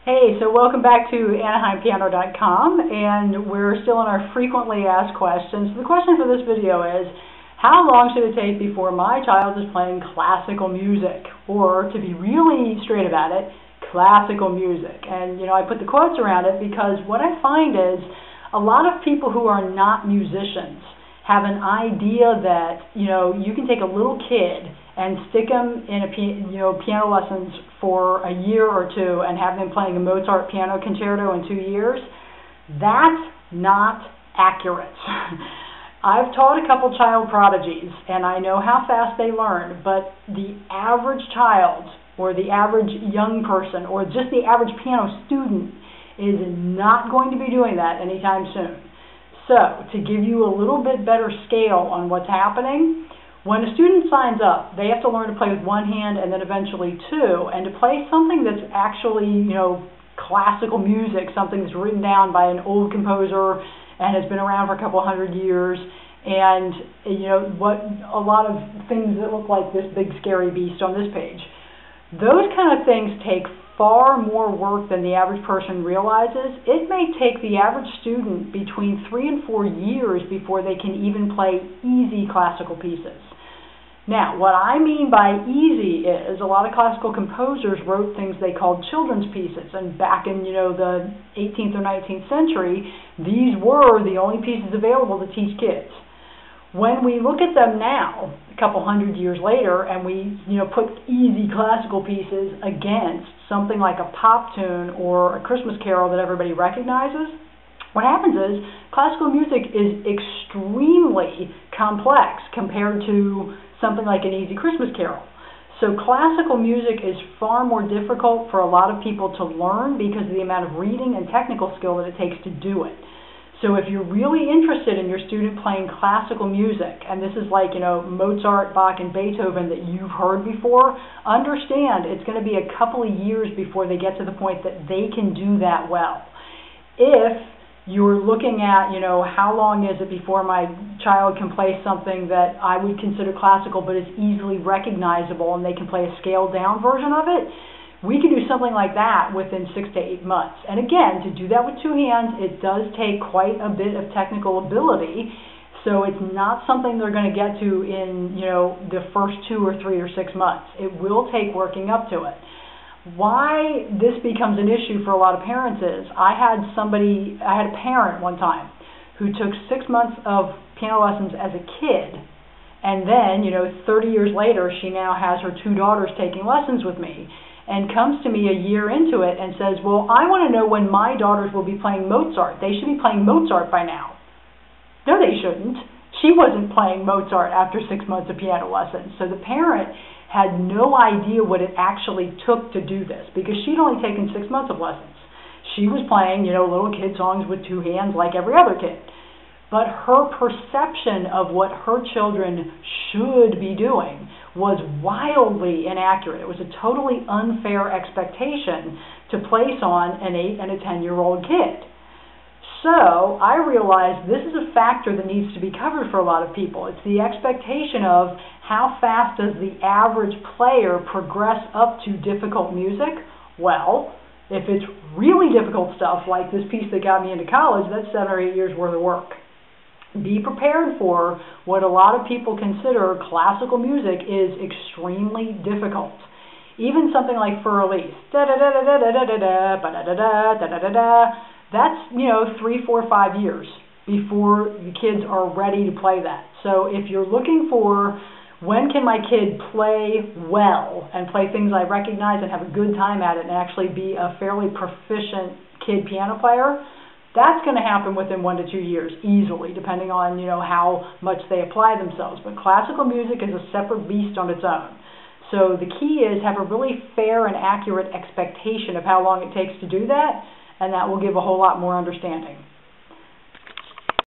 Hey, so welcome back to AnaheiMPiano.com, and we're still in our frequently asked questions. The question for this video is, how long should it take before my child is playing classical music? Or, to be really straight about it, classical music. And, I put the quotes around it because what I find is a lot of people who are not musicians have an idea that, you can take a little kid and stick them in piano lessons for a year or two and have them playing a Mozart piano concerto in 2 years. That's not accurate. I've taught a couple child prodigies, and I know how fast they learn, but the average child or the average young person or just the average piano student is not going to be doing that anytime soon. So, to give you a little bit better scale on what's happening, when a student signs up, they have to learn to play with one hand and then eventually two, and to play something that's actually, classical music, something that's written down by an old composer and has been around for a couple hundred years, and, what a lot of things that look like this big scary beast on this page. Those kind of things take far more work than the average person realizes. It may take the average student between 3 and 4 years before they can even play easy classical pieces. Now, what I mean by easy is a lot of classical composers wrote things they called children's pieces, and back in, the 18th or 19th century, these were the only pieces available to teach kids. When we look at them now, a couple hundred years later, and we, put easy classical pieces against something like a pop tune or a Christmas carol that everybody recognizes, what happens is classical music is extremely complex compared to something like an easy Christmas carol. So classical music is far more difficult for a lot of people to learn because of the amount of reading and technical skill that it takes to do it. So if you're really interested in your student playing classical music, and this is like, Mozart, Bach, and Beethoven that you've heard before, understand it's going to be a couple of years before they get to the point that they can do that well. If you're looking at, how long is it before my child can play something that I would consider classical but is easily recognizable and they can play a scaled down version of it, we can do something like that within 6 to 8 months. And again, to do that with two hands, it does take quite a bit of technical ability, so it's not something they're going to get to in, the first 2 or 3 or 6 months. It will take working up to it. Why this becomes an issue for a lot of parents is, I had a parent one time who took 6 months of piano lessons as a kid, and then, 30 years later, she now has her 2 daughters taking lessons with me, and comes to me a year into it and says, well, I want to know when my daughters will be playing Mozart. They should be playing Mozart by now. No, they shouldn't. She wasn't playing Mozart after 6 months of piano lessons. So the parent had no idea what it actually took to do this because she'd only taken 6 months of lessons. She was playing, little kid songs with two hands like every other kid. But her perception of what her children should be doing was wildly inaccurate. It was a totally unfair expectation to place on an 8 and a 10-year-old kid. So I realized this is a factor that needs to be covered for a lot of people. It's the expectation of how fast does the average player progress up to difficult music? Well, if it's really difficult stuff like this piece that got me into college, that's 7 or 8 years worth of work. Be prepared for what a lot of people consider classical music is extremely difficult. Even something like Für Elise, that's 3, 4, 5 years before the kids are ready to play that. So if you're looking for when can my kid play well and play things I recognize and have a good time at it and actually be a fairly proficient kid piano player, that's going to happen within 1 to 2 years, easily, depending on, how much they apply themselves. But classical music is a separate beast on its own. So the key is have a really fair and accurate expectation of how long it takes to do that, and that will give a whole lot more understanding.